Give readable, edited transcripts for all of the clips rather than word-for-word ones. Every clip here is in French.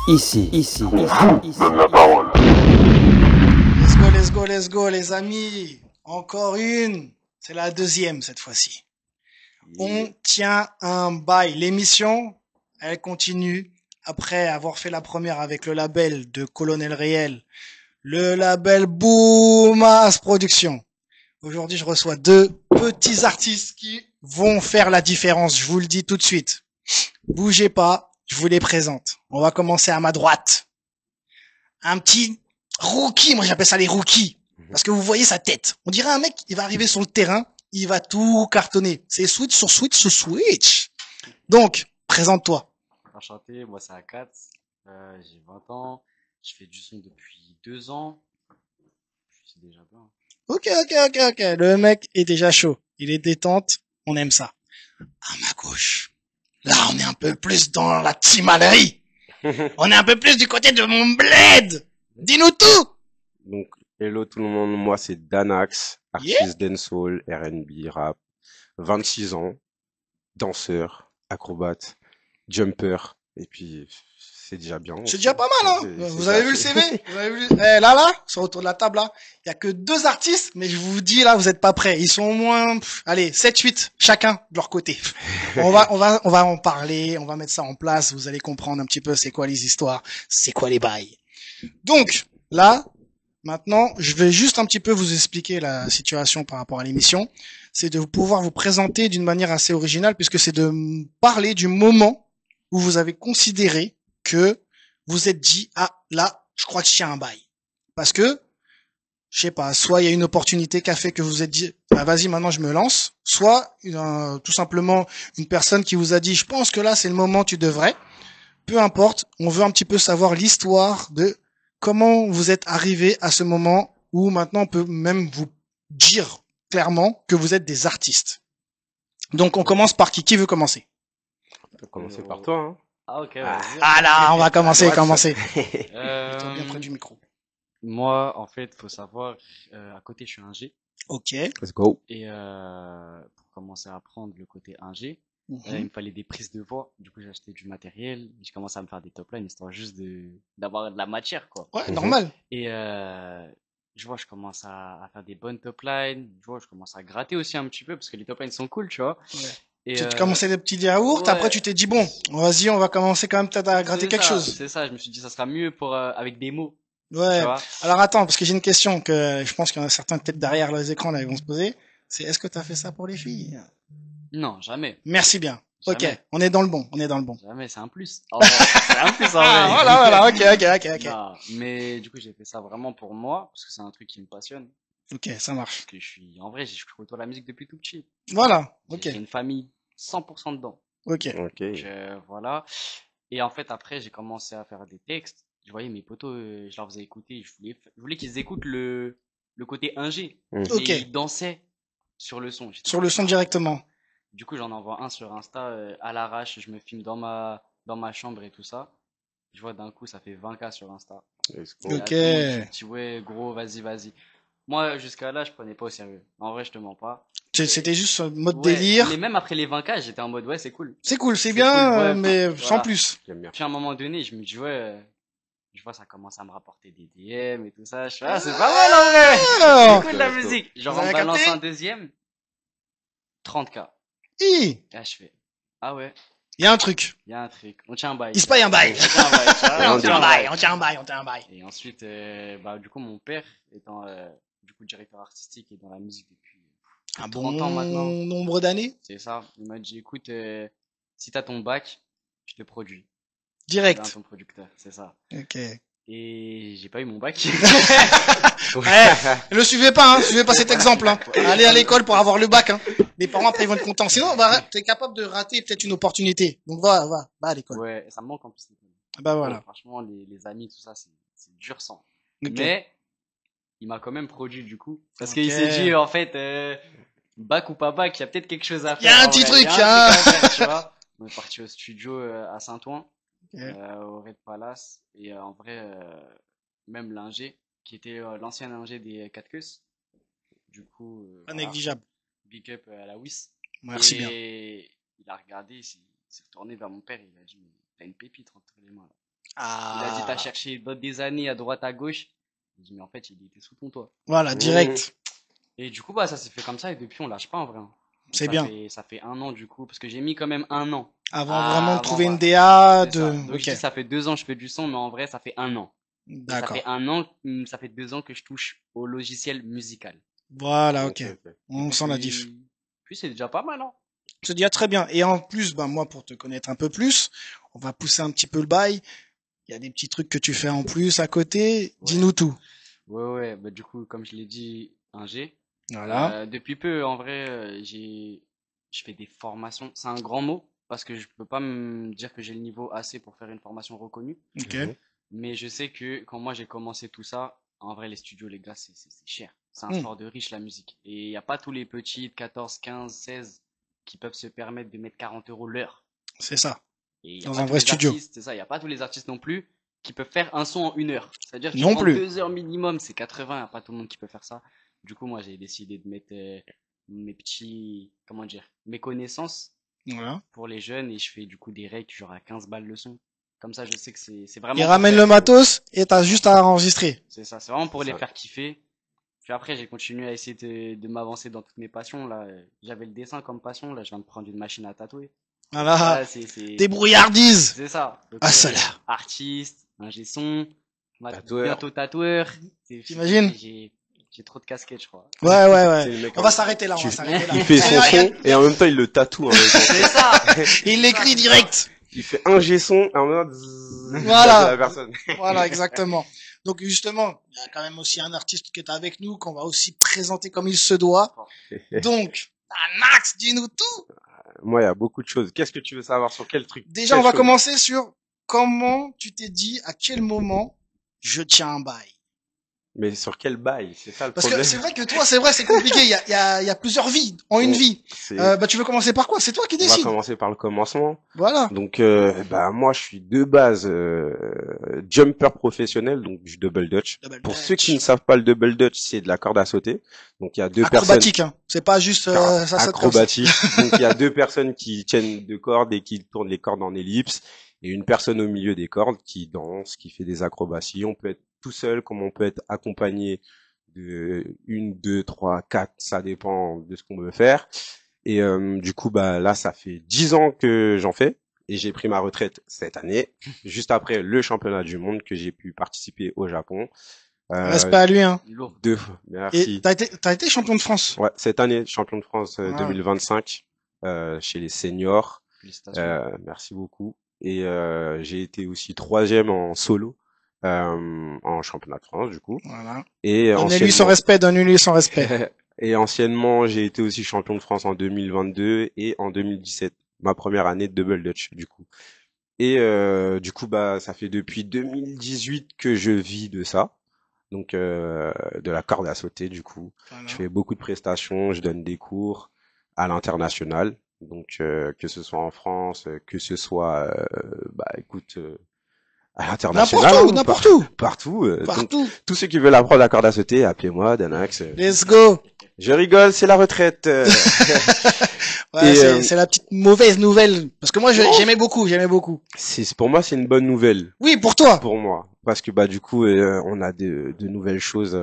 Donne la parole. Let's go, les amis. Encore une. C'est la deuxième cette fois-ci. On tient un bail. L'émission, elle continue. Après avoir fait la première avec le label de Colonel Réel, le label Boomas Production. Aujourd'hui, je reçois deux petits artistes qui vont faire la différence. Je vous le dis tout de suite. Bougez pas, je vous les présente. On va commencer à ma droite. Un petit rookie, moi j'appelle ça les rookies. Parce que vous voyez sa tête. On dirait un mec, il va arriver sur le terrain, il va tout cartonner. C'est switch sur switch sur switch. Donc, présente-toi. Enchanté, moi c'est Akat, j'ai 20 ans, je fais du son depuis 2 ans, c'est déjà bien. Ok. Le mec est déjà chaud. Il est détente. On aime ça. À ma gauche. Là, on est un peu plus dans la timalerie. On est un peu plus du côté de mon bled. Dis-nous tout. Donc, hello tout le monde, moi c'est Danax, artiste dancehall, R&B, rap, 26 ans, danseur, acrobate, jumper, et puis c'est déjà bien. C'est déjà pas mal, hein. Vous avez vu le CV? Vous avez vu? Là, sur autour de la table, là, il y a que 2 artistes, mais je vous dis, là, vous êtes pas prêts. Ils sont au moins, allez, 7, 8, chacun de leur côté. On va en parler, on va mettre ça en place, vous allez comprendre un petit peu c'est quoi les histoires, c'est quoi les bails. Donc, là, maintenant, je vais juste un petit peu vous expliquer la situation par rapport à l'émission. C'est de pouvoir vous présenter d'une manière assez originale, puisque c'est de parler du moment où vous avez considéré que vous êtes dit, ah, là, je crois que je tiens un bail. Parce que, je sais pas, soit il y a une opportunité qui a fait que vous êtes dit, ah, vas-y, maintenant je me lance, soit tout simplement une personne qui vous a dit, je pense que là, c'est le moment, tu devrais. Peu importe, on veut un petit peu savoir l'histoire de comment vous êtes arrivé à ce moment où maintenant on peut même vous dire clairement que vous êtes des artistes. Donc on commence par qui? Qui veut commencer? On peut commencer par toi, hein. Ah ok, vas-y. Ah là, on va commencer. Euh, Mets-toi bien près du micro. Moi, en fait, faut savoir, à côté je suis ingé, Ok. Let's go. et pour commencer à apprendre le côté ingé, il Mhm. me fallait des prises de voix, du coup j'ai acheté du matériel, j'ai commencé à me faire des top lines, histoire juste d'avoir de la matière, quoi. Ouais, normal. Et je commence à faire des bonnes top lines. Je commence à gratter aussi un petit peu parce que les top lines sont cool, tu vois. Ouais. Et Tu commençais des petits yaourts, ouais. après tu t'es dit bon, vas-y, on va commencer quand même peut-être à gratter c'est quelque ça, chose. C'est ça. Je me suis dit ça sera mieux pour avec des mots, tu Ouais. vois. Alors attends, parce que j'ai une question que je pense qu'il y en a certains peut-être derrière les écrans là, ils vont se poser. C'est est-ce que t'as fait ça pour les filles? Non, jamais. Merci bien. Ok, Jamais. on est dans le bon. Jamais, c'est un plus. En vrai, c'est un plus en vrai. Ah, voilà, ok. Non, mais du coup, j'ai fait ça vraiment pour moi parce que c'est un truc qui me passionne. Ok, ça marche. Parce que je côtoie la musique depuis tout petit. Voilà, ok, J'ai une famille 100% dedans. ok. Ok. Donc, voilà. Et en fait, après, j'ai commencé à faire des textes. Je voyais mes potos, je leur faisais écouter. Je voulais qu'ils écoutent le côté ingé. Mhm. Mais Ok. ils dansaient sur le son. Sur le son directement. Du coup, j'en envoie un sur Insta à l'arrache. Je me filme dans ma chambre et tout ça. Je vois d'un coup, ça fait 20K sur Insta. Let's go. Et là, Ok. tout le monde, je me dis, ouais, gros, vas-y. Moi, jusqu'à là, je prenais pas au sérieux. En vrai, je te mens pas. C'était juste un mode Ouais, délire. mais même après les 20K, j'étais en mode, ouais, c'est cool. C'est cool, c'est C'est bien, cool, ouais, mais voilà. sans plus. J'aime bien. Puis à un moment donné, je me dis, ouais, je vois, ça commence à me rapporter des DM et tout ça. Je fais, ah, c'est pas mal en vrai. Alors, C'est cool la Let's go. musique. Genre, Vous on me avez balance capté un deuxième, 30K. il Là, je fais, ah ouais, y a un truc. il y a un truc. On tient un bail. Il se paye un bail. On tient un bail, tu vois, On tient un On tient un bail. Et ensuite, du coup, mon père étant du coup directeur artistique et dans la musique depuis plus Un de bon 30 ans maintenant, nombre d'années. c'est ça. Il m'a dit, écoute, si t'as ton bac, je te produis. Je deviens Direct. ton producteur, c'est ça. Ok. Et j'ai pas eu mon bac. Ne suivez pas cet exemple, hein. Allez à l'école pour avoir le bac, hein. Les parents après ils vont être contents. Sinon, bah, t'es capable de rater peut-être une opportunité. Donc va à l'école. Ouais, ça me manque en plus. Bah voilà. Franchement, les amis, tout ça, c'est dur sang. Ok. Mais il m'a quand même produit du coup. Parce Ok. qu'il s'est dit, en fait, bac ou pas bac, il y a peut-être quelque chose à Il y faire. a un en petit vrai. truc, Il y a hein. un truc à faire, tu vois. On est parti au studio à Saint-Ouen, Ok. au Red Palace. Et en vrai, même l'ingé, qui était l'ancien ingé des 4 queues. Du coup, Pas voilà, négligeable. big up à la WIS. Merci bien. Et il a regardé, il s'est retourné vers mon père, il a dit, mais t'as une pépite entre les mains là. Il a dit, t'as Ah, cherché des années à droite, à gauche. J'ai dit, mais en fait, il était sous ton toit. voilà, direct. Et du coup, bah, ça s'est fait comme ça, et depuis, on lâche pas, en vrai. Hein. Donc, C'est bien. ça fait 1 an, du coup, parce que j'ai mis quand même 1 an. Avant vraiment de trouver une Voilà. DA, C'est ça. Donc, je ok, dis, ça fait 2 ans que je fais du son, mais en vrai, ça fait 1 an. Et ça fait d'accord. 1 an, ça fait 2 ans que je touche au logiciel musical. Voilà, ok. Ok, ok. On sent la diff. Puis c'est déjà pas mal, hein. C'est déjà très bien. Et en plus, ben moi, pour te connaître un peu plus, on va pousser un petit peu le bail. Il y a des petits trucs que tu fais en plus à côté. Ouais. Dis-nous tout. Ouais, bah, du coup, comme je l'ai dit, un G. Voilà. Depuis peu, en vrai, je fais des formations. C'est un grand mot, parce que je peux pas me dire que j'ai le niveau assez pour faire une formation reconnue. Ok. Mhm. Mais je sais que quand moi j'ai commencé tout ça, en vrai, les studios, les gars, c'est cher. C'est un Hmm, sport de riche, la musique. Et il n'y a pas tous les petits de 14, 15, 16 qui peuvent se permettre de mettre 40 euros l'heure. c'est ça. Et il n'y a Dans pas un tous vrai les studio. artistes, c'est ça, il n'y a pas tous les artistes non plus qui peuvent faire un son en 1 heure. C'est-à-dire que tu Non prends plus. 2 heures minimum, c'est 80, il n'y a pas tout le monde qui peut faire ça. Du coup, moi, j'ai décidé de mettre mes petits, comment dire, mes connaissances Voilà. pour les jeunes et je fais du coup des règles genre à 15 balles le son. Comme ça, je sais que c'est Il vraiment pour ramène faire, le matos et t'as juste à enregistrer. c'est ça, c'est vraiment pour les Ça. faire kiffer. Puis après, j'ai continué à essayer de m'avancer dans toutes mes passions. Là, j'avais le dessin comme passion. Là, je viens de prendre une machine à tatouer. Voilà. Là, Débrouillardise. c'est ça. Donc, Ah, ça là. artiste, ingé son, Tatoueur. bientôt tatoueur. T'imagines? J'ai trop de casquettes, je crois. Ouais, ouais, C'est ouais. le mec On va s'arrêter là, on va Tu- s'arrêter là. Il fait son Et, son et en même temps il le tatoue en même temps. C'est ça! il l'écrit direct. Il fait un G-son et en même temps zzzz, Voilà. la personne. Voilà, exactement. Donc justement, il y a quand même aussi un artiste qui est avec nous, qu'on va aussi présenter comme il se doit. Donc, Anax, dis-nous tout. Moi il y a beaucoup de choses. Qu'est-ce que tu veux savoir sur quel truc? Déjà, Quelle on va chose commencer sur comment tu t'es dit, à quel moment je tiens un bail. Mais sur quel bail? C'est ça le Parce problème. que c'est vrai que toi, c'est vrai, c'est compliqué. Il y a plusieurs vies en une Bon, vie. c'est- Tu veux commencer par quoi? C'est toi qui On va décides. commencer par le commencement. Voilà. Donc, bah moi, je suis de base jumper professionnel, donc du double dutch. Double Pour dutch. ceux qui ne savent pas, le double dutch, c'est de la corde à sauter. Donc, il y a deux personnes Acrobatique, hein. C'est pas juste ça saute comme ça. acrobatiques. Donc, il y a deux personnes qui tiennent deux cordes et qui tournent les cordes en ellipse, et une personne au milieu des cordes qui danse, qui fait des acrobaties. On peut être tout seul, comme on peut être accompagné de 1, 2, 3, 4, ça dépend de ce qu'on veut faire. Et du coup, bah là, ça fait 10 ans que j'en fais. Et j'ai pris ma retraite cette année, juste après le championnat du monde que j'ai pu participer au Japon. Respect à lui, hein. Lourd. 2 fois, Et merci. t'as été champion de France. Ouais, cette année, champion de France Ah. 2025 chez les seniors. Félicitations. Merci beaucoup. Et j'ai été aussi 3e en solo en championnat de France, du coup. Voilà. Et Donnez-lui son respect, donne-lui son respect. Et anciennement, j'ai été aussi champion de France en 2022 et en 2017, ma première année de double dutch, du coup. Et du coup, bah, ça fait depuis 2018 que je vis de ça. Donc, de la corde à sauter, du coup. Voilà. Je fais beaucoup de prestations, je donne des cours à l'international. Donc, que ce soit en France, que ce soit, bah, écoute, à l'international. N'importe où, hein, n'importe où. Partout. Donc, Partout. tous ceux qui veulent apprendre la corde à sauter, appelez-moi, Danax. Let's go. Je rigole, c'est la retraite. Ouais, Et, c'est la petite mauvaise nouvelle. Parce que moi, j'aimais beaucoup. Pour moi, c'est une bonne nouvelle. Oui, pour toi. Pour moi. Parce que, bah, du coup, on a de nouvelles choses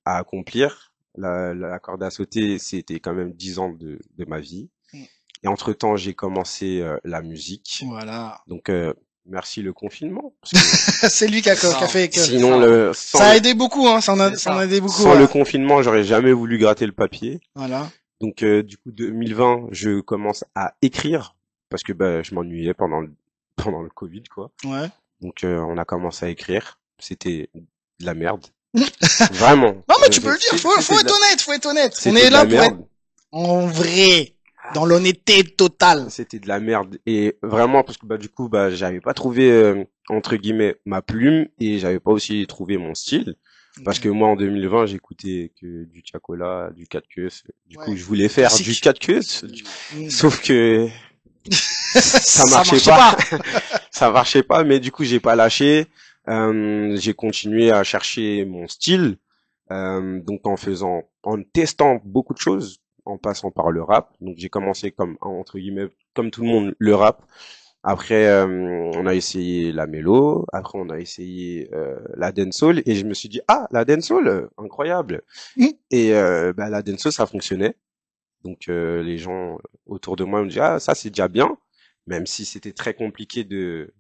à accomplir. La corde à sauter, c'était quand même 10 ans de ma vie. Mm. Et entre-temps, j'ai commencé la musique. Voilà. Donc, merci le confinement. Parce que C'est lui qui a fait que... sinon, Ça a aidé beaucoup, hein. Ça en a aidé beaucoup. sans ouais. le confinement, j'aurais jamais voulu gratter le papier. Voilà. Donc, du coup, 2020, je commence à écrire parce que bah, je m'ennuyais pendant le Covid, quoi. Ouais. Donc, on a commencé à écrire. C'était de la merde. Vraiment. Non, mais tu peux le dire. Faut être honnête. On est là pour être en vrai. Dans l'honnêteté totale. C'était de la merde. Et vraiment, parce que bah, du coup, bah, j'avais pas trouvé, entre guillemets, ma plume et j'avais pas aussi trouvé mon style. Parce que moi, en 2020, j'écoutais que du Tiakola, du 4 queues. Du coup, je voulais faire Classique. du 4 queues. Mm. Sauf que ça marchait pas. Ça marchait pas, mais du coup, j'ai pas lâché. J'ai continué à chercher mon style. Donc, en testant beaucoup de choses, en passant par le rap. Donc, j'ai commencé comme, entre guillemets, comme tout le monde, le rap. Après, on a essayé la mélo. Après, on a essayé la dancehall. Et je me suis dit, ah, la dancehall, incroyable. Mm. Et la dancehall, ça fonctionnait. Donc, les gens autour de moi me disaient, ah, ça, c'est déjà bien. Même si c'était très compliqué de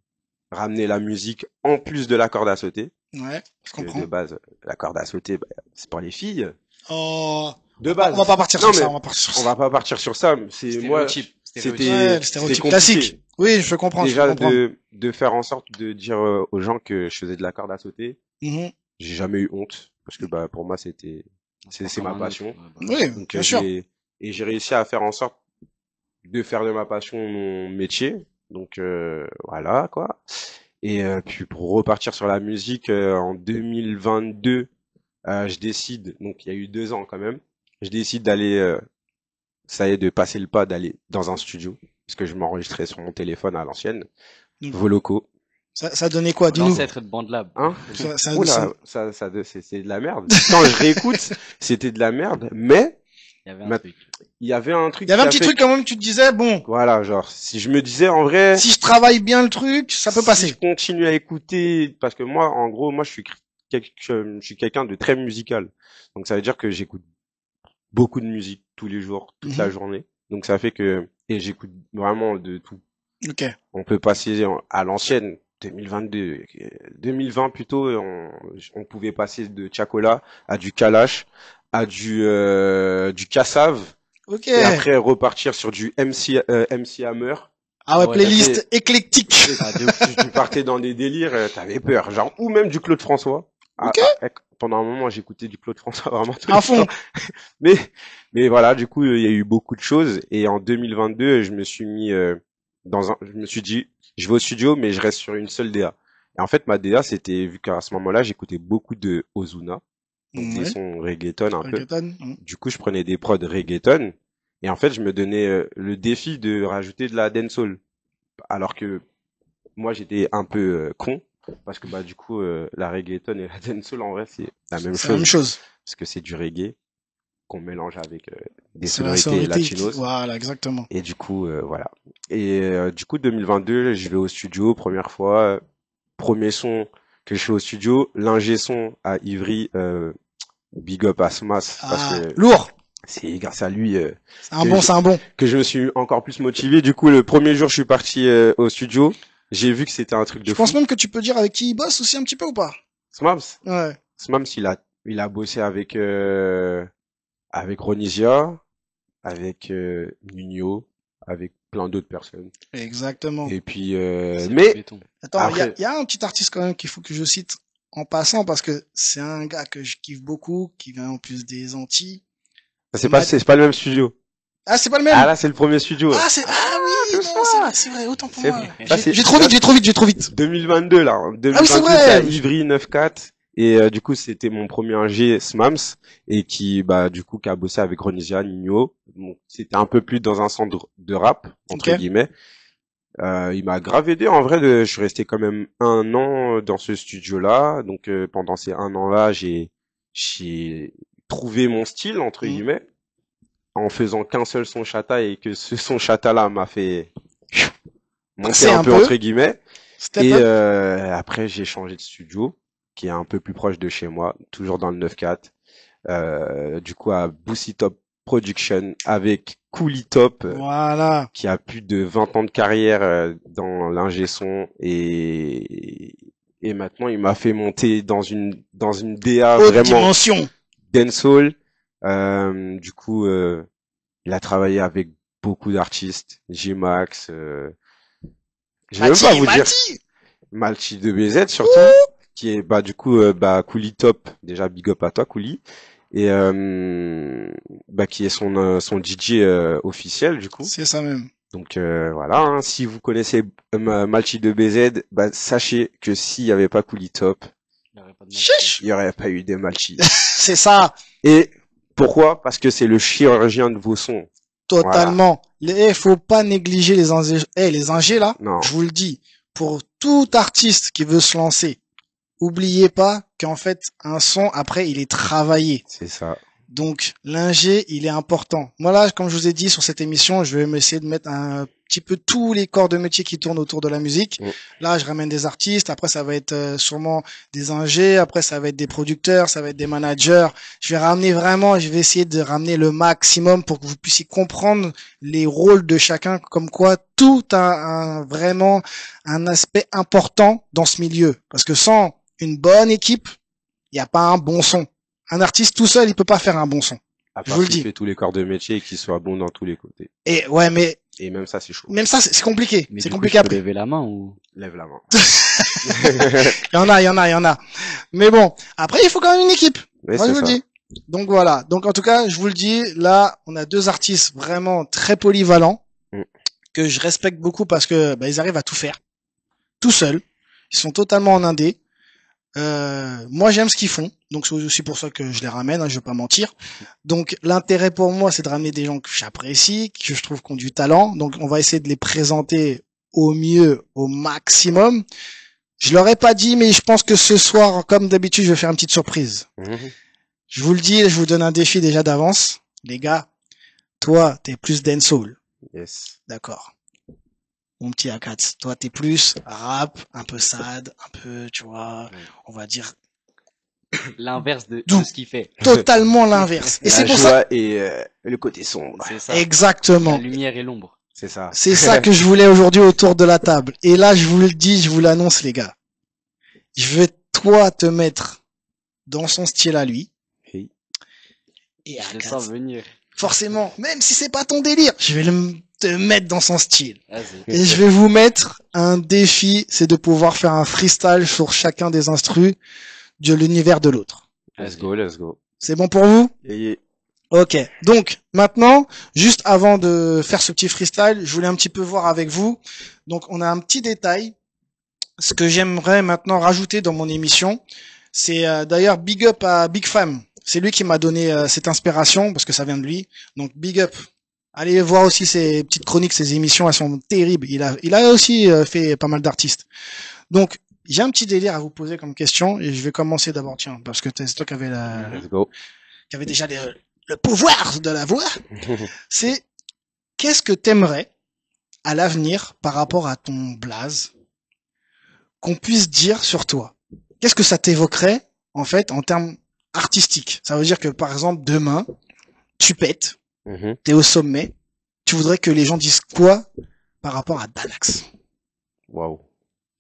ramener la musique en plus de la corde à sauter. Ouais, je Parce que comprends. de base, la corde à sauter, c'est pour les filles. Oh, De base. on va pas partir Non, sur ça, mais on va partir sur on ça. va pas partir sur ça. C'est moi, Stéréotype. Ouais, le stéréotype c'était classique. compliqué. Oui, je comprends, je peux Déjà comprendre. de faire en sorte de dire aux gens que je faisais de la corde à sauter. Mhm. J'ai jamais eu honte parce que bah pour moi c'est ma passion. Oui, Donc bien sûr. j'ai réussi à faire en sorte de faire de ma passion mon métier. Donc voilà quoi. Et puis pour repartir sur la musique en 2022, je décide, donc il y a eu 2 ans quand même, je décide d'aller, ça y est, de passer le pas d'aller dans un studio, parce que je m'enregistrais sur mon téléphone à l'ancienne, Mm. vos locaux. Ça donnait quoi? Dis-nous. L'ancêtre de Bandlab. Hein? Ça- Oula, c'est de la merde. Quand je réécoute, c'était de la merde, mais Il y avait un Ma- truc. il y avait un truc Il y avait un qui a petit fait truc quand même, tu te disais, bon, voilà, genre, si je me disais en vrai, si je travaille bien le truc, ça peut si passer. je continue à écouter, parce que moi, en gros, moi, je suis quelqu'un de très musical. Donc, ça veut dire que j'écoute beaucoup de musique tous les jours, toute la Mhm. journée. Donc, ça fait que, et j'écoute vraiment de tout. Ok. On peut passer à l'ancienne, 2022, 2020 plutôt, on pouvait passer de Chacola à du Kalash, à du Kassav, Ok. et après repartir sur du MC Hammer. Ah ouais, Ouais, playlist éclectique. Tu partais dans des délires, t'avais peur, genre, ou même du Claude François. Ok. Pendant un moment, j'écoutais du Claude François vraiment tout À le fond. temps. Mais, mais voilà, du coup, il y a eu beaucoup de choses. Et en 2022, je me suis mis je me suis dit, je vais au studio, mais je reste sur une seule DA. Et en fait, ma DA, c'était, vu qu'à ce moment-là, j'écoutais beaucoup de Ozuna, donc des Ouais. sons reggaeton un peu. Reggaeton. Mhm. Du coup, je prenais des prods reggaeton. Et en fait, je me donnais le défi de rajouter de la dancehall. Alors que moi, j'étais un peu con. Parce que bah du coup, la reggaeton et la dancehall, en vrai, c'est la même C'est la même chose. chose. Parce que c'est du reggae qu'on mélange avec des C'est la sonorités sonorité. latinos. Voilà, exactement. Et du coup, voilà. Et du coup, 2022, je vais au studio, première fois. Premier son que je fais au studio, l'ingé son à Ivry, big up à Smas, parce Ah, que lourd. c'est grâce à lui C'est un bon, c'est un bon. que je me suis encore plus motivé. Du coup, le premier jour, je suis parti au studio. J'ai vu que c'était un truc de Je fou. pense même que tu peux dire avec qui il bosse aussi un petit peu ou pas? Smams, Ouais. Smams, il a bossé avec Ronisia, avec Nuno, avec plein d'autres personnes. Exactement. Et puis, C'est du mais béton. Attends, après, il y a un petit artiste quand même qu'il faut que je cite en passant parce que c'est un gars que je kiffe beaucoup, qui vient en plus des Antilles. c'est pas le même studio. Ah, c'est pas le même. Ah là, c'est le premier studio. Ah, oui, non, c'est vrai, autant pour C'est moi. vrai. Ça, c'est- J'ai trop vite. 2022 là. En 2022, Ah oui, c'est vrai. c'est à Ivry 9-4. Et du coup, c'était mon premier ingé Smams et qui du coup qui a bossé avec Ronisia, Nino. Donc c'était un peu plus dans un centre de rap entre Ok. guillemets. Il m'a grave aidé en vrai. Je suis resté quand même 1 an dans ce studio-là. Donc pendant ces 1 an-là, j'ai trouvé mon style entre Mhm. guillemets en faisant qu'un seul son chata et que ce son chata-là m'a fait monter Passer un un peu peu. entre guillemets. Step Et up. après, j'ai changé de studio, qui est un peu plus proche de chez moi, toujours dans le 9-4. Du coup, à Boosie Top Production, avec Coolie Top, Voilà. qui a plus de 20 ans de carrière dans l'ingé son. Et maintenant, il m'a fait monter dans une DA Haute vraiment dimension. dancehall. Du coup, il a travaillé avec beaucoup d'artistes, J-Max, je vais même pas vous dire Malchi de BZ surtout, qui est du coup Cooli Top, déjà big up à toi Cooli, et qui est son DJ officiel du coup. C'est ça même. Donc voilà, hein, si vous connaissez Malchi de BZ, sachez que s'il y avait pas Cooli Top, Il y aurait pas de Chiche. il y aurait pas eu des Malchi. C'est ça. Et pourquoi? Parce que c'est le chirurgien de vos sons. Totalement. Faut pas négliger les ingés. Les ingés là. Non. Je vous le dis. Pour tout artiste qui veut se lancer, oubliez pas qu'en fait, un son, après, il est travaillé. C'est ça. Donc, l'ingé, il est important. Moi, là, comme je vous ai dit sur cette émission, je vais essayer de mettre un petit peu tous les corps de métier qui tournent autour de la musique. Là, je ramène des artistes. Après, ça va être sûrement des ingés. Après, ça va être des producteurs. Ça va être des managers. Je vais essayer de ramener le maximum pour que vous puissiez comprendre les rôles de chacun. Comme quoi, tout a vraiment un aspect important dans ce milieu. Parce que sans une bonne équipe, il n'y a pas un bon son. Un artiste tout seul, il peut pas faire un bon son. À Je part vous le qu'il dis. fait tous les corps de métier et qu'il soit bon dans tous les côtés. Et ouais, mais Et même ça, c'est chaud. même ça, c'est compliqué. Mais C'est du coup, compliqué je peux après. lever la main ou... Lève la main. Il y en a. Mais bon, après, il faut quand même une équipe. Mais Moi, je c'est vous le ça. dis. Donc voilà. Donc en tout cas, je vous le dis, là, on a deux artistes vraiment très polyvalents que je respecte beaucoup parce que ils arrivent à tout faire, tout seuls. Ils sont totalement en indé. Moi, j'aime ce qu'ils font, donc c'est aussi pour ça que je les ramène. Je vais pas mentir. Donc l'intérêt pour moi, c'est de ramener des gens que j'apprécie, que je trouve qui ont du talent. Donc on va essayer de les présenter au mieux, au maximum. Je leur ai pas dit, mais je pense que ce soir, comme d'habitude, je vais faire une petite surprise. Je vous le dis, je vous donne un défi déjà d'avance. Les gars, toi, t'es plus dancehall. Yes. D'accord. Mon petit Akats, toi, t'es plus rap, un peu sad, un peu, tu vois, on va dire L'inverse de D'où tout ce qu'il fait. totalement l'inverse. Et c'est La pour ça, joie et le côté sombre. C'est ça. La exactement. lumière et l'ombre. C'est ça. C'est ça que je voulais aujourd'hui autour de la table. Et là, je vous le dis, je vous l'annonce, les gars. Je vais, toi, te mettre dans son style à lui. Oui. Et Je le Akats, sens venir. forcément, même si c'est pas ton délire, je vais te mettre dans son style. Vas-y. Et je vais vous mettre un défi, c'est de pouvoir faire un freestyle sur chacun des instrus de l'univers de l'autre. Let's go, let's go. C'est bon pour vous? Et Ok. Donc, maintenant, juste avant de faire ce petit freestyle, je voulais un petit peu voir avec vous. Donc, on a un petit détail. Ce que j'aimerais maintenant rajouter dans mon émission, c'est d'ailleurs big up à Big Fam. C'est lui qui m'a donné cette inspiration parce que ça vient de lui. Donc, big up. Allez voir aussi ses petites chroniques, ses émissions, elles sont terribles. Il a aussi fait pas mal d'artistes. Donc, j'ai un petit délire à vous poser comme question et je vais commencer d'abord, tiens, parce que c'est toi qui avait let's go. qui avait déjà le pouvoir de la voix. C'est qu'est-ce que t'aimerais à l'avenir par rapport à ton blaze qu'on puisse dire sur toi? Qu'est-ce que ça t'évoquerait en fait en termes artistiques? Ça veut dire que par exemple demain tu pètes, t'es au sommet, tu voudrais que les gens disent quoi par rapport à Danax? Waouh.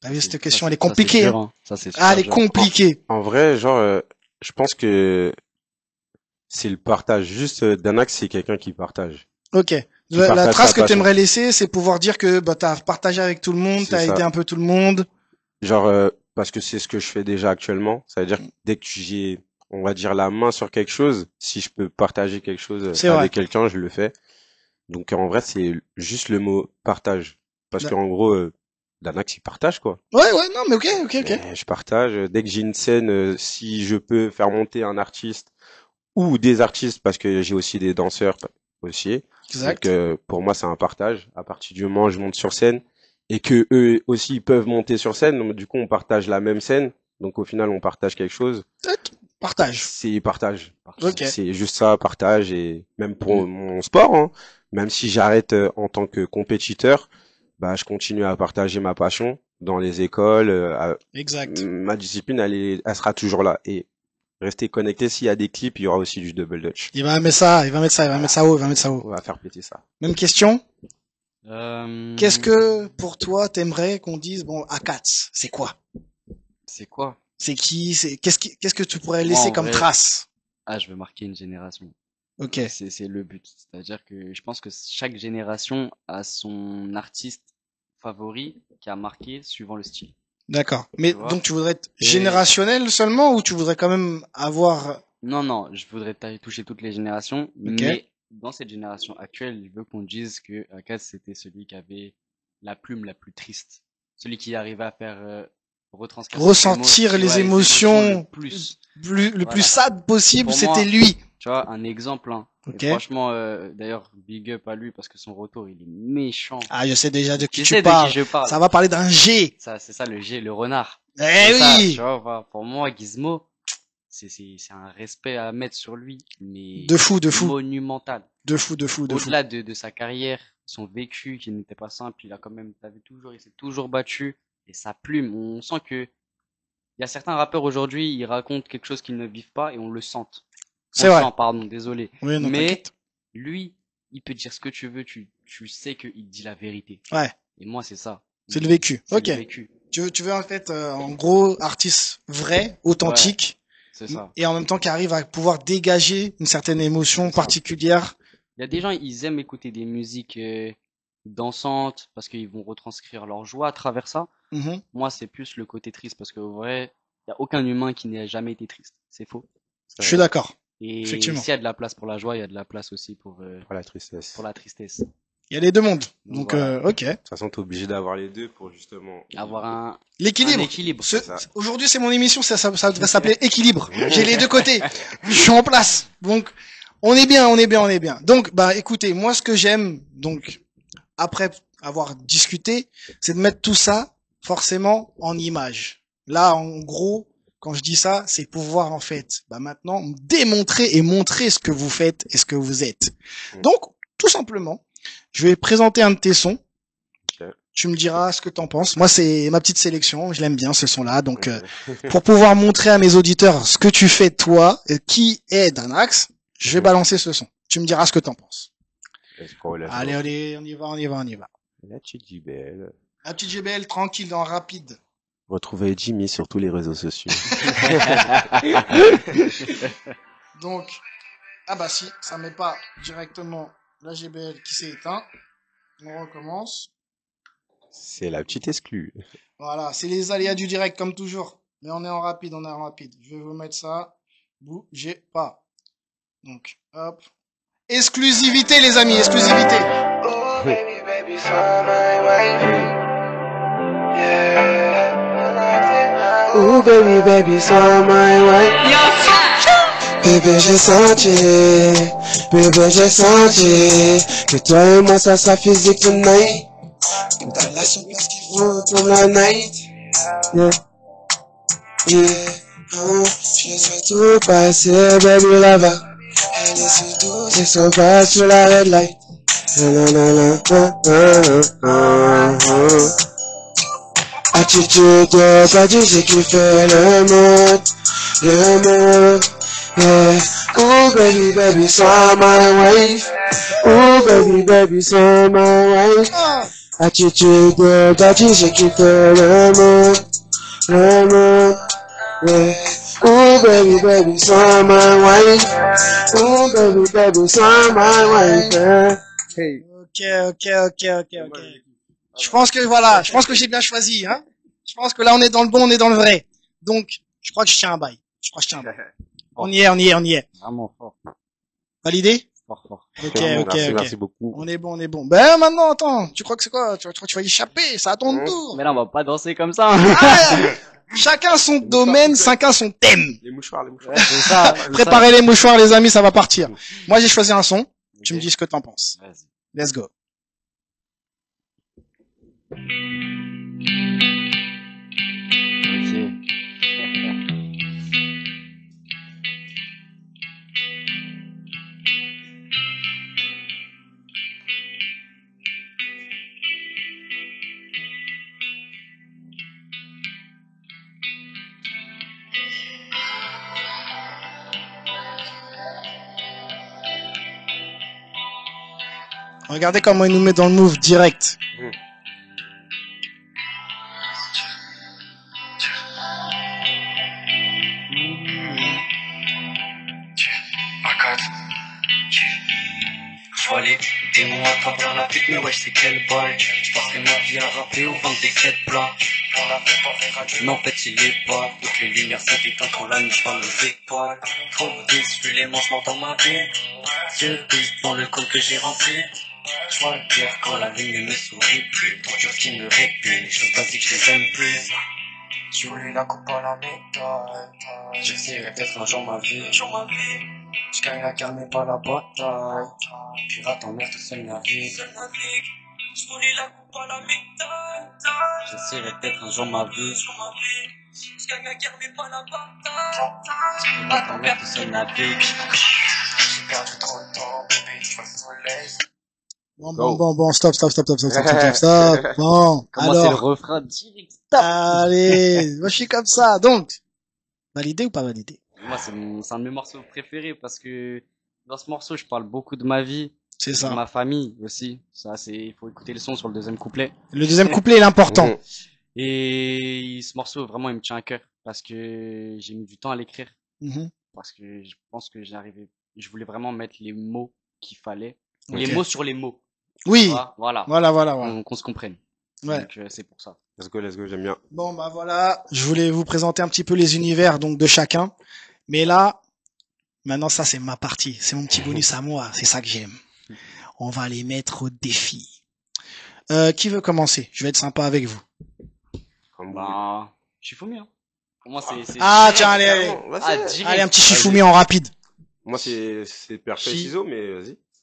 T'as vu cette Ça, question, c'est- elle est ça, c'est compliquée. dur, Hein. hein. Ça, c'est Ah, elle est super dur. compliquée. En vrai, genre, je pense que c'est le partage. Juste, Danax, c'est quelqu'un qui partage. Ok. Qui La partage trace sa que passion. t'aimerais laisser, c'est pouvoir dire que t'as partagé avec tout le monde, C'est t'as ça. aidé un peu tout le monde. Genre, parce que c'est ce que je fais déjà actuellement. Ça veut dire que dès que j'ai, on va dire, la main sur quelque chose, si je peux partager quelque chose C'est vrai. avec quelqu'un, je le fais. Donc, en vrai, c'est juste le mot partage. Parce Da- qu'en gros, Danax, il partage, quoi. Ouais, non, mais ok. Mais je partage. Dès que j'ai une scène, si je peux faire monter un artiste ou des artistes, parce que j'ai aussi des danseurs aussi. Exact. Donc, pour moi, c'est un partage. À partir du moment où je monte sur scène et que eux aussi ils peuvent monter sur scène, donc, du coup, on partage la même scène. Donc, au final, on partage quelque chose. Partage. C'est partage. Ok. C'est juste ça, partage. Et même pour mon sport, hein, même si j'arrête en tant que compétiteur, bah, je continue à partager ma passion dans les écoles. Exact. Ma discipline, elle sera toujours là. Et restez connectés. S'il y a des clips, il y aura aussi du double dutch. Il va mettre ça haut. On va faire péter ça. Même question. Euh, Qu'est-ce que, pour toi, t'aimerais qu'on dise, bon, Akats, c'est quoi? C'est quoi? C'est qui? Qu'est-ce que tu pourrais Moi, laisser en comme vrai- trace? Ah, je veux marquer une génération. Ok. C'est le but. C'est-à-dire que je pense que chaque génération a son artiste favori qui a marqué suivant le style. D'accord. Mais Tu vois. donc tu voudrais être Et- générationnel seulement ou tu voudrais quand même avoir... Non, je voudrais toucher toutes les générations, mais dans cette génération actuelle, je veux qu'on dise que Akaz c'était celui qui avait la plume la plus triste, celui qui arrivait à faire retranscrire Ressentir les émotions. le plus. le plus Voilà. sad possible, Pour c'était moi- lui. Tu vois, un exemple. Hein. Ok. Et franchement, d'ailleurs, big up à lui parce que son retour, il est méchant. Ah, je sais déjà de qui Tu tu sais de parles. qui je parle. Ça va parler d'un G. Ça, c'est ça le G, le renard. Eh C'est ça, oui. tu vois, voilà. Pour moi, Gizmo, c'est un respect à mettre sur lui, mais De fou, monumental. de fou. Au-delà de sa carrière, son vécu qui n'était pas simple, il s'est toujours battu et sa plume, on sent que il y a certains rappeurs aujourd'hui, ils racontent quelque chose qu'ils ne vivent pas et on le sent. C'est vrai. Pardon, désolé. Oui, non, Mais t'inquiète. lui, il peut dire ce que tu veux, tu sais qu'il dit la vérité. Ouais. Et moi, c'est ça. C'est le vécu. C'est Ok. le vécu. Tu veux en fait, en gros, artiste vrai, authentique, C'est ça. et en même temps qui arrive à pouvoir dégager une certaine émotion particulière. Il y a des gens, ils aiment écouter des musiques dansantes parce qu'ils vont retranscrire leur joie à travers ça. Mhm. Moi, c'est plus le côté triste parce qu'au vrai, il n'y a aucun humain qui n'ait jamais été triste. C'est faux. Je suis d'accord. Et Effectivement. s'il y a de la place pour la joie, il y a de la place aussi pour la tristesse. la tristesse. Il y a les deux mondes. Donc, voilà. ok. De toute façon, t'es obligé d'avoir les deux pour justement Avoir un L'équilibre. équilibre. Aujourd'hui, c'est mon émission, ça devrait s'appeler équilibre. J'ai les deux côtés. Je suis en place. Donc, on est bien. Donc, bah, écoutez, moi, ce que j'aime, donc, après avoir discuté, c'est de mettre tout ça, forcément, en image. Là, en gros, quand je dis ça, c'est pouvoir, en fait, bah, maintenant, démontrer et montrer ce que vous faites et ce que vous êtes. Donc, tout simplement, je vais présenter un de tes sons. Tu me diras ce que t'en penses. Moi, c'est ma petite sélection. Je l'aime bien, ce son-là. Donc, pour pouvoir montrer à mes auditeurs ce que tu fais, toi, et qui est Danax, je vais balancer ce son. Tu me diras ce que t'en penses. Allez, on y va. La petite JBL. La petite JBL, tranquille, dans rapide. Retrouvez Jimmy sur tous les réseaux sociaux. Donc, ah bah si, ça met pas directement la JBL qui s'est éteint. On recommence. C'est la petite exclue. Voilà, c'est les aléas du direct comme toujours. Mais on est en rapide. Je vais vous mettre ça. Bougez pas. Donc, hop. Exclusivité, les amis, exclusivité. Oh, baby, baby, find my way. Yeah. Oh, baby, baby, find my way. Bébé, j'ai senti que toi et moi, ça sera physique tonight. T'as la souplesse qu'il faut pour la night. Yeah. Je laisserai tout passer, baby, là-bas. Elle est si douce et sauvage sur la red light. Attitude de body, j'ai kiffé le monde. Yeah. Oh baby, baby, sois my wife. Oh baby, baby, sois my wife. Attitude de body, j'ai kiffé le monde. Yeah. Oh baby, baby, sois my wife. Oh baby, baby, sois my wife. Yeah. Hey. Ok. Je pense que j'ai bien choisi, hein. Je pense que là, on est dans le bon, on est dans le vrai. Donc, je crois que je tiens un bail. On y est. Vraiment fort. Validé? Fort. Ok. Merci beaucoup. On est bon. Ben, maintenant, attends. Tu crois que c'est quoi? Tu crois que tu vas y échapper? C'est à ton tour. Mais là, on va pas danser comme ça. Chacun son domaine, chacun son thème. Les mouchoirs. Ouais, c'est ça. Préparez les mouchoirs, les amis, ça va partir. Moi, j'ai choisi un son. Tu me dis ce que t'en penses. Vas-y. Let's go. Ok. Regardez comment il nous met dans le move direct. Je vois les démons à travers la pute, mais ouais, c'est quel boy. Je passerai ma vie à rapper au vent des quêtes blancs. Mais en fait, il est pas. Toutes les lumières s'éteignent quand la nuit parle aux étoiles. Trop déçu, les manchements dans ma vie. Dieu pisse dans le col que j'ai rempli. Je vois le pire quand la vie ne me sourit plus. Trop de choses qui me répugnent, les choses basiques, je les aime plus. Tu voulais la coupe à la méthode. J'essaierai peut-être un jour ma vie. Je gagne la guerre mais pas la bataille. Pirate en mer, tout seul navigue. Je voulais la coupe à la méthode. J'essaierai peut-être un jour ma vie. Jusqu'à la guerre, mais pas la bataille. Ma grand-mère tout seul la vie. J'ai perdu trop de temps, bébé, je vois le soleil. Bon, stop. Bon, Comment c'est le alors, refrain direct? allez, moi je suis comme ça. Donc, validé ou pas validé? Moi, c'est un de mes morceaux préférés parce que dans ce morceau, je parle beaucoup de ma vie, C'est de ça. ma famille aussi. Ça, il faut écouter le son sur le deuxième couplet. Le deuxième couplet est l'important. Mhm. Et ce morceau, vraiment, il me tient à cœur parce que j'ai mis du temps à l'écrire Mhm. parce que je pense que je voulais vraiment mettre les mots qu'il fallait. Ok. Les mots sur les mots. Oui, Voilà. voilà. Qu'on se comprenne. Ouais. Donc, c'est pour ça. Let's go, j'aime bien. Bon, bah voilà, je voulais vous présenter un petit peu les univers donc de chacun. Mais là, maintenant ça c'est ma partie, c'est mon petit bonus à moi, c'est ça que j'aime. On va les mettre au défi. Qui veut commencer? Je vais être sympa avec vous. Comme Bah, Shifumi, hein. Pour moi, c'est... Ah tiens, allez, Ah, direct. allez un petit Shifumi en rapide. Moi, c'est parfait Chi- ciseaux, mais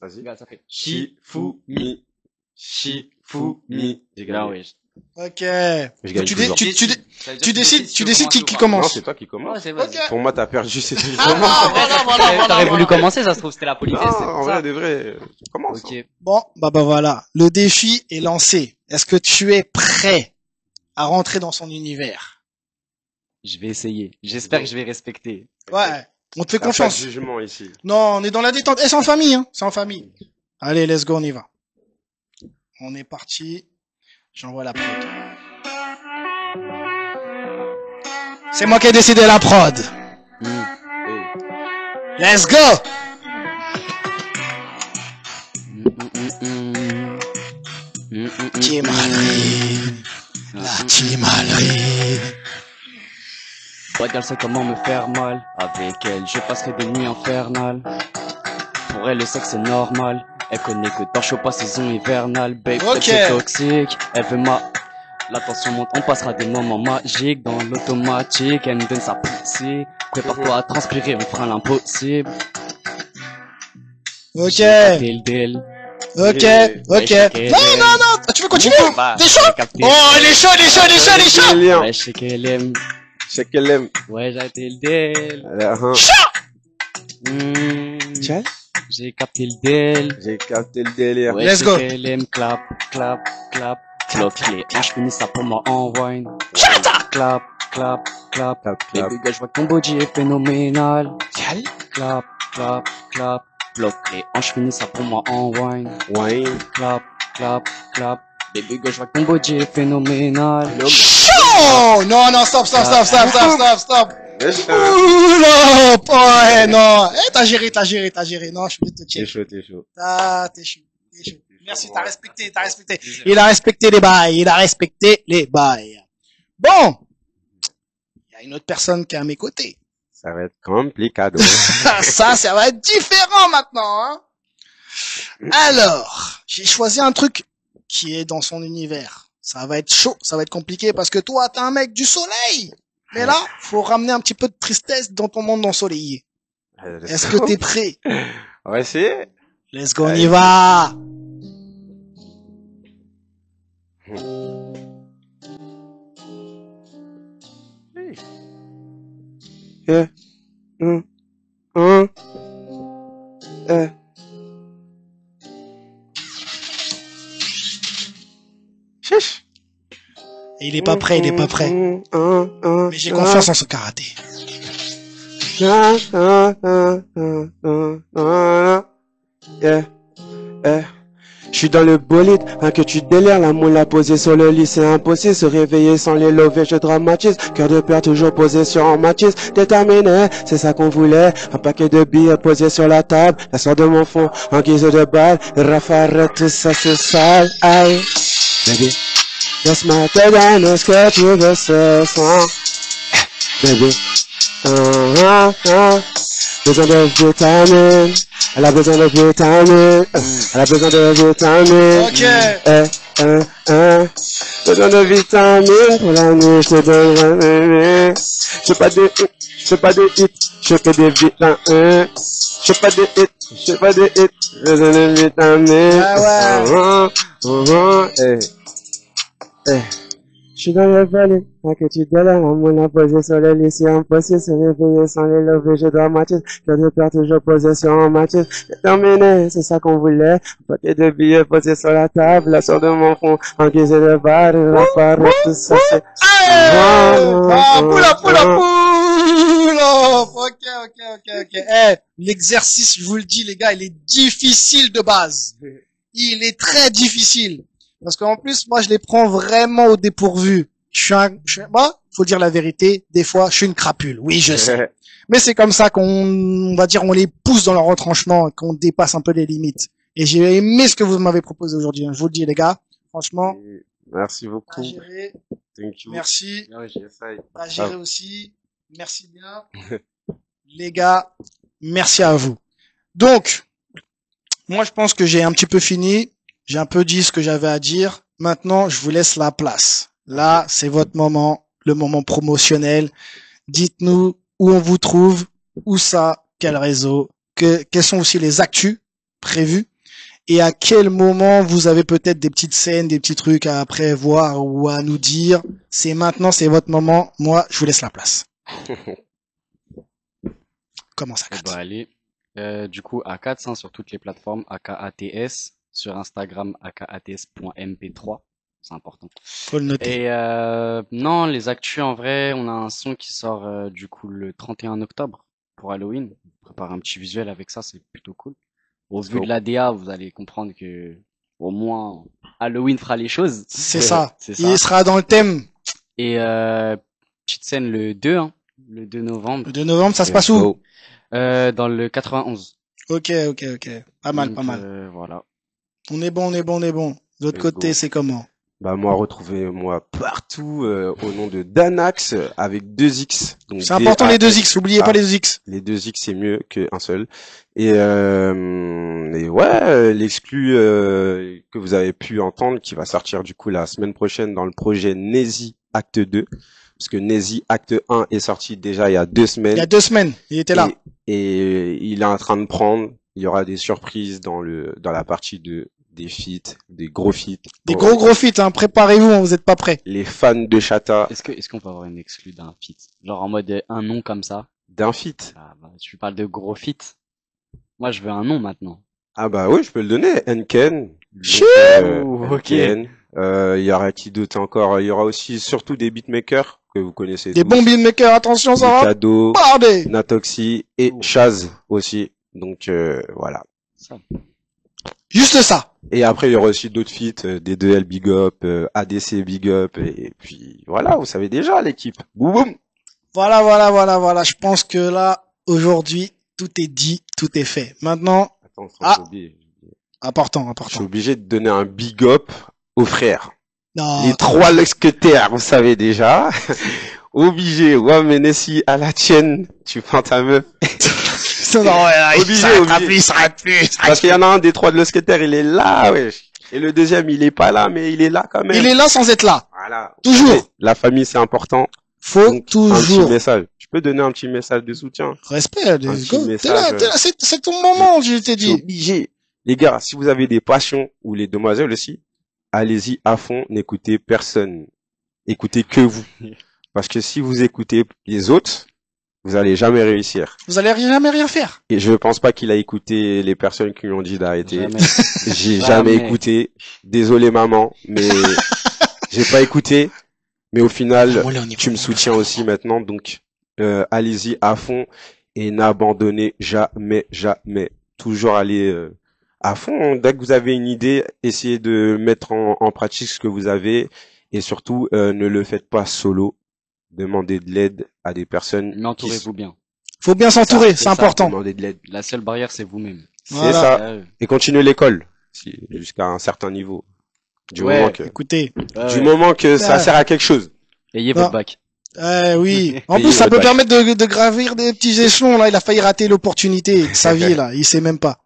vas-y. Regarde, ça fait Shifumi. Shifumi. J'ai Là, gagné. oui. Ok. Je gagne toujours. Tu décides qui Non, commence. c'est toi qui Ouais, commence. c'est vrai. Ok. Pour moi, t'as perdu, c'est toi qui Ah, commence. T'aurais voulu commencer, ça se trouve, c'était la politesse, c'est Non, en pour vrai, ça. de vrai, commence. Ok. Bon, bah voilà, le défi est lancé. Est-ce que tu es prêt à rentrer dans son univers? Je vais essayer. J'espère que je vais respecter. Ouais, on te fait Pas de confiance. jugement ici. Non, on est dans la détente. Et c'est en famille, hein. C'est en famille. Allez, let's go, on y va. On est parti. J'envoie la prod. C'est moi qui ai décidé la prod. Hey. Let's go. Team Madrid. La Team Madrid. Pas qu'elle sait comment me faire mal. Avec elle, je passerai des nuits infernales. Pour elle, le sexe est normal. Elle connaît que dans chaud pas saison hivernale. Babe, Ok. c'est toxique. Elle veut la tension monte, on passera des moments magiques dans l'automatique. Elle me donne sa poussée. Prépare-toi à transpirer, on fera l'impossible. Ok. J'ai capté le deal. Ok. Ouais, Ok. j'ai capté Non, le non, non. Tu veux continuer? Bah, T'es chaud? j'ai capté. Oh, il est chaud, il est chaud, il est chaud, il est chaud. Lien. Ouais, je sais qu'elle aime. C'est qu'elle aime. Ouais, j'ai capté le deal. Tiens. J'ai capté le deal. J'ai capté le délire. Ouais, Let's je go. sais qu'elle aime. Clap, clap, clap. Bloque les hanches, finis ça pour moi en wine. Clap, clap, clap. Clap, clap. Baby girl, je vois que ton body est phénoménal. Cal. Clap, clap, clap. Bloque les hanches, finis ça pour moi en wine. Wine. Clap, clap, clap. Baby girl, je vois que ton body est phénoménal. Chaud. Non, non, stop. Wesh, Oula, ouais, non. Eh, t'as géré. Non, je suis obligé de te T'es check. chaud, t'es chaud. Ah, t'es chaud. Merci, t'as respecté. Il a respecté les bails. Bon. Il y a une autre personne qui est à mes côtés. Ça va être complicado. Ça va être différent maintenant, hein. Alors, j'ai choisi un truc qui est dans son univers. Ça va être chaud, ça va être compliqué parce que toi, t'es un mec du soleil. Mais là, faut ramener un petit peu de tristesse dans ton monde ensoleillé. Est-ce que t'es prêt? On va essayer. Let's go, on y va. Yeah. Chiche. Et il est pas prêt. Mais j'ai confiance en ce karaté. Yeah. Je suis dans le bolide, hein, que tu délires, la moule à poser sur le lit, c'est impossible, se réveiller sans les lever, je dramatise, cœur de père toujours posé sur un matisse, déterminé, c'est ça qu'on voulait, un paquet de billets posé sur la table, la soeur de mon fond, en guise de balle, Rafa arrête tout ça, c'est sale, aïe, baby, laisse-moi te donner ce que tu veux ce soir, baby, besoin de vitamines. Elle a besoin de vitamines. Elle a besoin de vitamines. Ok. Besoin de vitamines pour la nuit. Je te donne. Je fais pas de hits. Je fais des vitamines. Je fais pas de hits. Besoin de vitamines. Ah ouais. Je suis dans le vallée, inquiétude de la mon posé sur les lits, impossible, se réveiller sans les lever, je dramatise, que de père toujours posé sur un match, terminé, c'est ça qu'on voulait, un paquet de billets posés sur la table, la sorte de mon front, en guise de bar, la farine, tout ça, c'est... Poule ok. L'exercice, je vous le dis, les gars, il est difficile de base. Il est très difficile. Parce qu'en plus, moi, je les prends vraiment au dépourvu. Moi, faut dire la vérité, des fois, je suis une crapule. Oui, je sais. Mais c'est comme ça on va dire, on les pousse dans leur retranchement, qu'on dépasse un peu les limites. Et j'ai aimé ce que vous m'avez proposé aujourd'hui. Je vous le dis, les gars. Franchement. Merci beaucoup. Géré. Thank you. Merci. J'essaye. À gérer aussi. Merci bien. Les gars, merci à vous. Donc, moi, je pense que j'ai un petit peu fini. J'ai un peu dit ce que j'avais à dire. Maintenant, je vous laisse la place. Là, c'est votre moment, le moment promotionnel. Dites-nous où on vous trouve, où ça, quel réseau, quels sont aussi les actus prévus et à quel moment vous avez peut-être des petites scènes, des petits trucs à prévoir ou à nous dire. C'est maintenant, c'est votre moment. Moi, je vous laisse la place. Comment ça, Kat? Bah, allez. Du coup, AKATS, hein, sur toutes les plateformes, AKATS, sur Instagram, akats.mp3, c'est important. Faut le noter. Et non, les actus, en vrai, on a un son qui sort du coup le 31 octobre pour Halloween. On prépare un petit visuel avec ça, c'est plutôt cool. Au vu de la DA, vous allez comprendre que au moins Halloween fera les choses. C'est ça. C'est ça. Il sera dans le thème. Et petite scène le 2, hein, le 2 novembre. Le 2 novembre, ça se passe où? Dans le 91. Ok. Pas mal. Voilà. On est bon. De l'autre côté, c'est comment? Bah moi, retrouvez-moi partout au nom de Danax avec 2 X. Donc c'est important les 2 X, oubliez pas les 2 X. Les 2 X c'est mieux qu'un seul. Et ouais, l'exclu que vous avez pu entendre qui va sortir du coup la semaine prochaine dans le projet Nézi Acte 2. Parce que Nézi Acte 1 est sorti déjà il y a 2 semaines. Il y a 2 semaines, il était là. Et il est en train de prendre. Il y aura des surprises dans la partie des feats, des gros feats. Des gros feats, hein. Préparez-vous, hein, vous êtes pas prêts. Les fans de Chata. Est-ce qu'on peut avoir une exclue d'un feat? Genre en mode un nom comme ça? D'un feat? Ah, bah, tu parles de gros feat. Moi, je veux un nom maintenant. Ah bah oui, je peux le donner. Enken. Ok. Il y aura qui d'autre encore? Il y aura aussi surtout des beatmakers que vous connaissez. Des bons beatmakers, attention, ça va. Mikado, Bardé. Natoxy et Chaz aussi. Donc voilà. Ça. Juste ça. Et après il y aura aussi d'autres feats, des 2L Big Up, ADC Big Up et puis voilà, vous savez déjà l'équipe. Boum boum. Voilà. Je pense que là aujourd'hui tout est dit, tout est fait. Maintenant. Attends, important. Je suis obligé de donner un big up aux frères. Non. Les 3 Luxquetaires, vous savez déjà. Obligé. Ouais, mais Nessie, à la tienne, tu prends ta meuf. Il s'arrête plus. Parce qu'il y en a un des 3 de Luxquetaires, il est là, wesh. Et le deuxième, il est pas là, mais il est là quand même. Il est là sans être là. Voilà. Toujours. La famille, c'est important. Faut donc, toujours. Un petit message. Je peux donner un petit message de soutien. Respect, go. T'es là, c'est ton moment, je t'ai dit. Obligé. Les gars, si vous avez des passions, ou les demoiselles aussi, allez-y à fond, n'écoutez personne. Écoutez que vous. Parce que si vous écoutez les autres, vous allez jamais réussir. Vous allez jamais rien faire. Et je pense pas qu'il a écouté les personnes qui lui ont dit d'arrêter. J'ai Jamais. jamais écouté. Désolé maman, mais j'ai pas écouté. Mais au final, tu me soutiens aussi maintenant, donc allez-y à fond et n'abandonnez jamais. Toujours aller à fond. Dès que vous avez une idée, essayez de mettre en pratique ce que vous avez et surtout ne le faites pas solo. Demandez de l'aide à des personnes. Mais entourez-vous bien. Faut bien s'entourer, c'est important. Demandez de l'aide. La seule barrière, c'est vous-même. C'est ça. Et continuez l'école jusqu'à un certain niveau. Du moment que, écoutez, du moment que ça sert à quelque chose. Ayez votre bac. Oui. En plus, ça peut permettre de gravir des petits échelons. Là, il a failli rater l'opportunité de sa vie. Là, il sait même pas.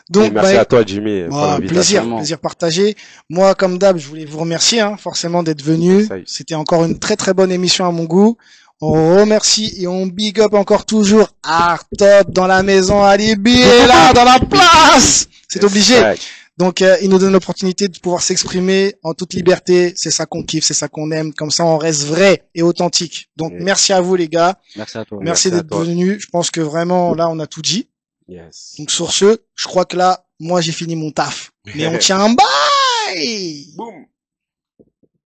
Donc, merci à toi, Jimmy. Pour l'invitation. Plaisir partagé. Moi, comme d'hab, je voulais vous remercier, hein, forcément, d'être venu. C'était encore une très très bonne émission à mon goût. On remercie et on big up encore toujours Art Top dans la maison. Alibi est là, dans la place. C'est obligé. Donc, il nous donne l'opportunité de pouvoir s'exprimer en toute liberté. C'est ça qu'on kiffe, c'est ça qu'on aime. Comme ça, on reste vrai et authentique. Donc, merci à vous, les gars. Merci à toi. Merci d'être venus. Je pense que vraiment, là, on a tout dit. Yes. Donc, sur ce, je crois que là, moi, j'ai fini mon taf. Mais on tient un bail! Boum!